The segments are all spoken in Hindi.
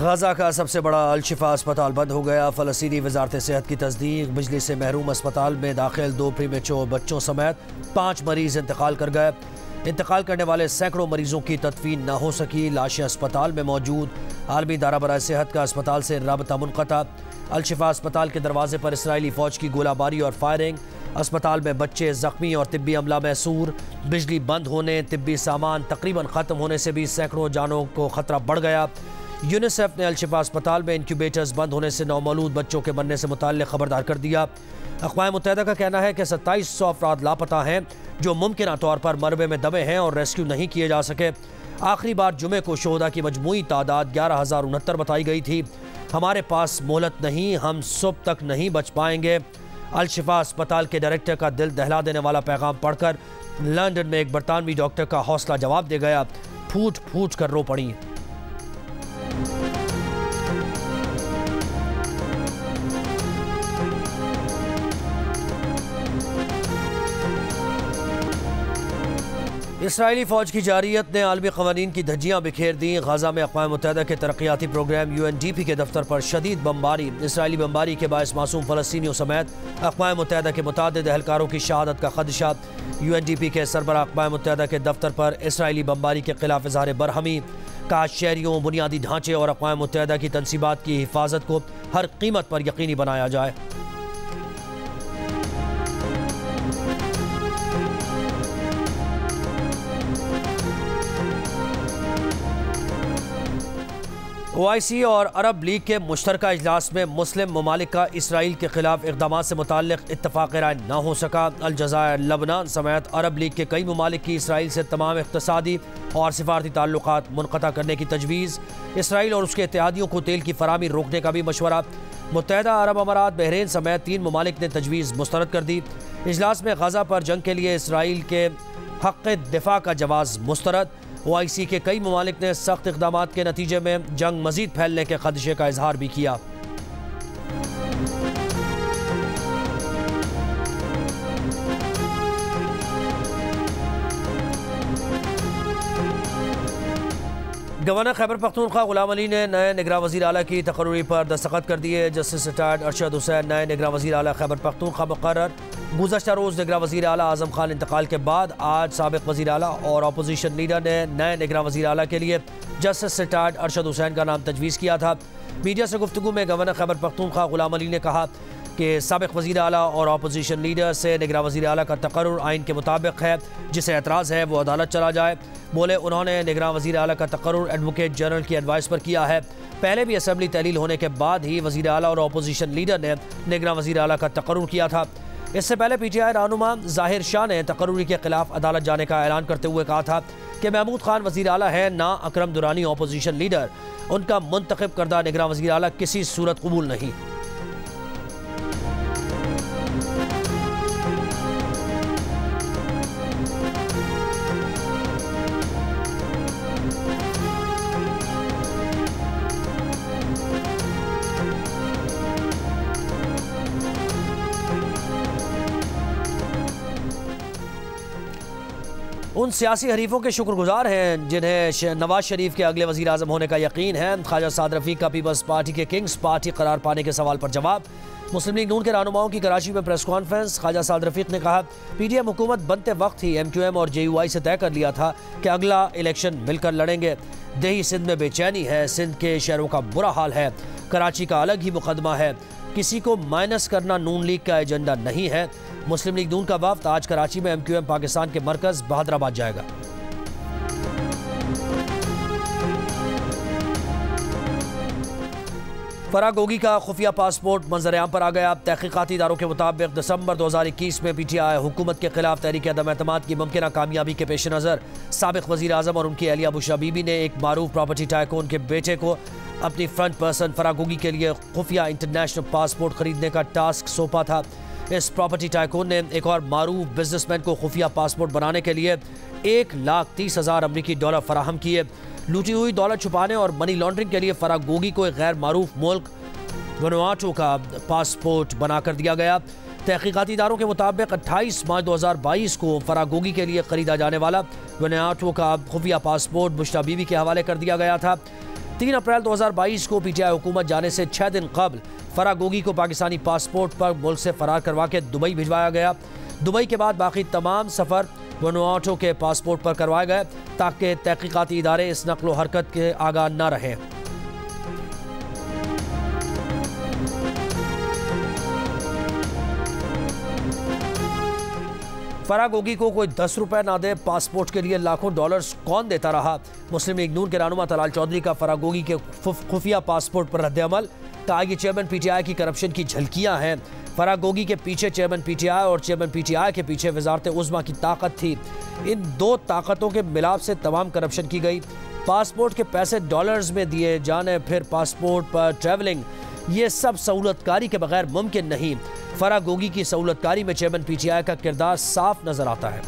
गजा का सबसे बड़ा अल-शिफा अस्पताल बंद हो गया। फ़लस्तीनी वज़ारत सेहत की तस्दीक, बिजली से महरूम अस्पताल में दाखिल 2 प्रीमेच्योर बच्चों समेत 5 मरीज इंतकाल कर गए। इंतकाल करने वाले सैकड़ों मरीजों की तदफीन न हो सकी। लाशें अस्पताल में मौजूद। आलमी इदारा बराए सेहत का अस्पताल से राबता मुनक़ता। अल-शिफा अस्पताल के दरवाजे पर इसराइली फ़ौज की गोलाबारी और फायरिंग। अस्पताल में बच्चे ज़ख्मी और तिब्बी अमला मैसूर। बिजली बंद होने, तिब्बी सामान तकरीबन ख़त्म होने से भी सैकड़ों जानों को ख़तरा बढ़ गया। यूनिसेफ ने अल-शिफा अस्पताल में इंक्यूबेटर्स बंद होने से नौमौलूद बच्चों के मरने से मुताल्लिक़ खबरदार कर दिया। अक़वाम मुत्तहिदा का कहना है कि 2700 अफराद लापता हैं जो मुमकिन तौर पर मलबे में दबे हैं और रेस्क्यू नहीं किए जा सके। आखिरी बार जुमे को शोहदा की मजमूई तादाद 11,069 बताई गई थी। हमारे पास मोहलत नहीं, हम सुबह तक नहीं बच पाएंगे। अल-शिफा अस्पताल के डायरेक्टर का दिल दहला देने वाला पैगाम पढ़कर लंदन में एक बरतानवी डॉक्टर का हौसला जवाब दे गया। फूट फूट कर रो पड़ी। इसराइली फ़ौज की जारियत ने आलमी क़वानीन की धज्जियाँ बिखेर दी। गजा में अक़वाम मुत्तहिदा के तरक्याती प्रोग्राम UNDP के दफ्तर पर शदीद बमबारी। इसराइली बमबारी के बायस मासूम फ़लस्तीनियों समेत अक़वाम मुत्तहिदा के मुतादिद एहलकारों की शहादत का खदशा। UNDP के सरबराह अक़वाम मुत्तहिदा के दफ्तर पर इसराइली बमबारी के खिलाफ इज़हार बरहमी। कहा शहरियों, बुनियादी ढांचे और अक़वाम मुत्तहिदा की तनसीबात की हिफाजत को हर कीमत पर यकीनी बनाया जाए। OIC और अरब लीग के मुश्तरका इजलास में मुस्लिम ममालिक का इसराइल के खिलाफ इक़दाम से मुताल्लिक़ इत्तफ़ाक़ राय न हो सका। अलजज़ायर, लबनान समेत अरब लीग के कई ममालिक की इसराइल से तमाम इक़्तिसादी और सिफारती ताल्लुक़ात मुनक़ता करने की तजवीज़। इसराइल और उसके इत्तेहादियों को तेल की फ़राहमी रोकने का भी मशवरा। मुत्तहिदा अरब अमारात, बहरीन समेत 3 ममालिक ने तजवीज़ मुस्तरद कर दी। इजलास में गजा पर जंग के लिए इसराइल के हक़ दिफ़ा का जवाज़ मुस्तरद। OIC के कई ममालिक ने सख्त इक़दामात के नतीजे में जंग मज़ीद फैलने के खदशे का इजहार भी किया। गवर्नर खैबर पख्तूनख्वा गुलाम अली ने नए निगरान वज़ीर आला की तकर्री पर दस्तखत कर दिए। जस्टिस रिटायर्ड अरशद हुसैन नए निगरान वज़ीर आला खैबर पख्तूनख्वा मुक़र्रर। गुज़श्ता रोज़ निगरान वज़ीर आला आज़म खान इंतकाल के बाद आज साबिक़ वज़ीर आला और अपोजिशन लीडर ने नए निगरान वज़ीर आला के लिए जस्टिस रिटायर्ड अरशद हुसैन का नाम तजवीज़ किया था। मीडिया से गुफ्तगू में गवर्नर खैबर पख्तूनख्वा गुलाम अली ने कहा कि साबिक़ वज़ीर आला और अपोजिशन लीडर से निगरान वज़ीर आला का तकर्रुर आइन के मुताबिक है। जिसे एतराज़ है वो अदालत चला जाए। बोले उन्होंने निगरान वज़ीर आला का तकर्रुर एडवोकेट जनरल की एडवाइस पर किया है। पहले भी असम्बली तहलील होने के बाद ही वज़ीर आला और अपोजिशन लीडर ने निगरान वज़ीर आला का तकर्रुर किया था। इससे पहले PTI रहनुमा ज़ाहिर शाह ने तकर्रुरी के खिलाफ अदालत जाने का ऐलान करते हुए कहा था कि महमूद खान वज़ीर आला है, ना अकरम दुरानी अपोजिशन लीडर। उनका मुंतखब करदा निगरान वज़ीर आला किसी सूरत कबूल नहीं। उन सियासी हरीफों के शुक्रगुजार हैं जिन्हें नवाज शरीफ के अगले वज़ीर आज़म होने का यकीन है। ख्वाजा साद रफ़ीक का पीपल्स पार्टी के किंग्स पार्टी करार पाने के सवाल पर जवाब। मुस्लिम लीग नून के रहनुमाओं की कराची में प्रेस कॉन्फ्रेंस। ख्वाजा साद रफ़ीक ने कहा PDM हुकूमत बनते वक्त ही MQM और JUI से तय कर लिया था कि अगला इलेक्शन मिलकर लड़ेंगे। दही सिंध में बेचैनी है, सिंध के शहरों का बुरा हाल है, कराची का अलग ही मुकदमा है। किसी को माइनस करना नून लीग का एजेंडा नहीं है। मुस्लिम लीग नून का वफ्द आज कराची में MQM पाकिस्तान के मरकज़ बहादराबाद जाएगा। फराह गोगी का खुफिया पासपोर्ट मंजर-ए-आम पर आ गया। तहकीकाती इदारों के मुताबिक दिसंबर 2021 में PTI हुकूमत के खिलाफ तहरीक अदम एतमाद की मुमकिन कामयाबी के पेश नज़र साबिक़ वज़ीर आज़म और उनकी अहलिया बुशरा बीबी ने एक मारूफ प्रॉपर्टी टाइकून के बेटे को अपनी फ्रंट पर्सन फराह गोगी के लिए खुफिया इंटरनेशनल पासपोर्ट खरीदने का टास्क सौंपा था। इस प्रॉपर्टी टाइकून ने एक और मारूफ बिजनेसमैन को खुफिया पासपोर्ट बनाने के लिए $1,30,000 अमरीकी फराहम किए। लूटी हुई दौलत छुपाने और मनी लॉन्ड्रिंग के लिए फराह गोगी को एक गैर मारूफ मुल्क वनुआटू का पासपोर्ट बनाकर दिया गया। तहकीकाती इदारों के मुताबिक 28 मार्च 2022 को फराह गोगी के लिए खरीदा जाने वाला वनुआटू का खुफिया पासपोर्ट बुशरा बीबी के हवाले कर दिया गया था। 3 अप्रैल 2022 को पीटीआई हुकूमत जाने से 6 दिन कबल फराह गोगी को पाकिस्तानी पासपोर्ट पर मुल्क से फरार करवा के दुबई भिजवाया गया। दुबई के बाद बाकी तमाम सफ़र वनुआटू के पासपोर्ट पर करवाए गए ताकि तहकीकाती इदारे इस नकलो हरकत के आगाह न रहें। फराह गोगी को कोई 10 रुपए ना दे, पासपोर्ट के लिए लाखों डॉलर्स कौन देता रहा? मुस्लिम लीग नून के रहनुमा तलाल चौधरी का फराह गोगी के खुफिया पासपोर्ट पर रद्द-ए-अमल। कहा कि चेयरमैन पीटीआई की करप्शन की झलकियां हैं। फराह गोगी के पीछे चेयरमैन पीटीआई और चेयरमैन पीटीआई के पीछे वजारत उज़्मा की ताकत थी। इन दो ताकतों के मिलाप से तमाम करप्शन की गई। पासपोर्ट के पैसे डॉलर्स में दिए जाने, फिर पासपोर्ट पर ट्रैवलिंग, ये सब सहूलतकारी के बगैर मुमकिन नहीं। फराह गोगी की सहूलतकारी में चेयरमैन पीटीआई का किरदार साफ नजर आता है।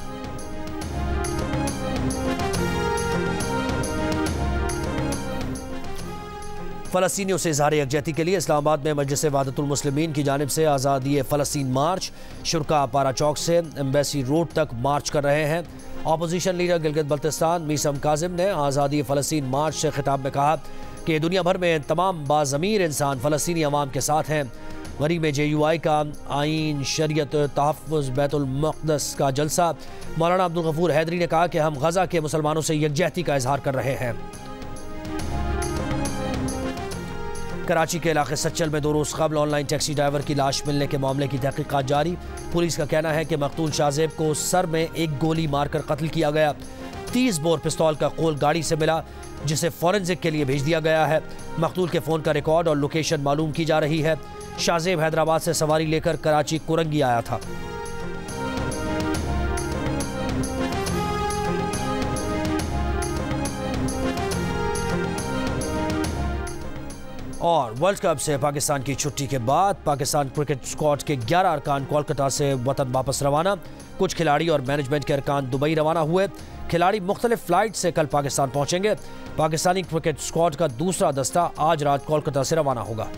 फ़लस्तीनियों से इज़हार यकजहती के लिए इस्लामाबाद में मजलिस वहदतुल मुस्लिमीन की जानिब से आज़ादी फ़लस्तीन मार्च शुरा पारा चौक से एम्बेसी रोड तक मार्च कर रहे हैं। अपोजिशन लीडर गिलगित बल्तिस्तान मीसम काजिम ने आज़ादी फ़लस्तीन मार्च से खिताब में कहा कि दुनिया भर में तमाम बाज़मीर इंसान फ़लस्तीनी अवाम के साथ हैं। गरी में JUI का आइन शरीयत तहफ़्फ़ुज़ बैतुल मुक़द्दस का जलसा। मौलाना अब्दुल गफूर हैदरी ने कहा कि हम गज़ा के मुसलमानों से यकजहती का इजहार कर रहे हैं। कराची के इलाके सच्चल में 2 रोज़ कबल ऑनलाइन टैक्सी ड्राइवर की लाश मिलने के मामले की तहकीकात जारी। पुलिस का कहना है कि मकतूल शाहजेब को सर में एक गोली मारकर कत्ल किया गया। 30 बोर पिस्तौल का खोल गाड़ी से मिला, जिसे फॉरेंसिक के लिए भेज दिया गया है। मकतूल के फ़ोन का रिकॉर्ड और लोकेशन मालूम की जा रही है। शाहजेब हैदराबाद से सवारी लेकर कराची कुरंगी आया था। और वर्ल्ड कप से पाकिस्तान की छुट्टी के बाद पाकिस्तान क्रिकेट स्क्वाड के 11 अरकान कोलकाता से वतन वापस रवाना। कुछ खिलाड़ी और मैनेजमेंट के अरकान दुबई रवाना हुए। खिलाड़ी मुख्तलिफ फ्लाइट से कल पाकिस्तान पहुंचेंगे। पाकिस्तानी क्रिकेट स्क्वाड का दूसरा दस्ता आज रात कोलकाता से रवाना होगा।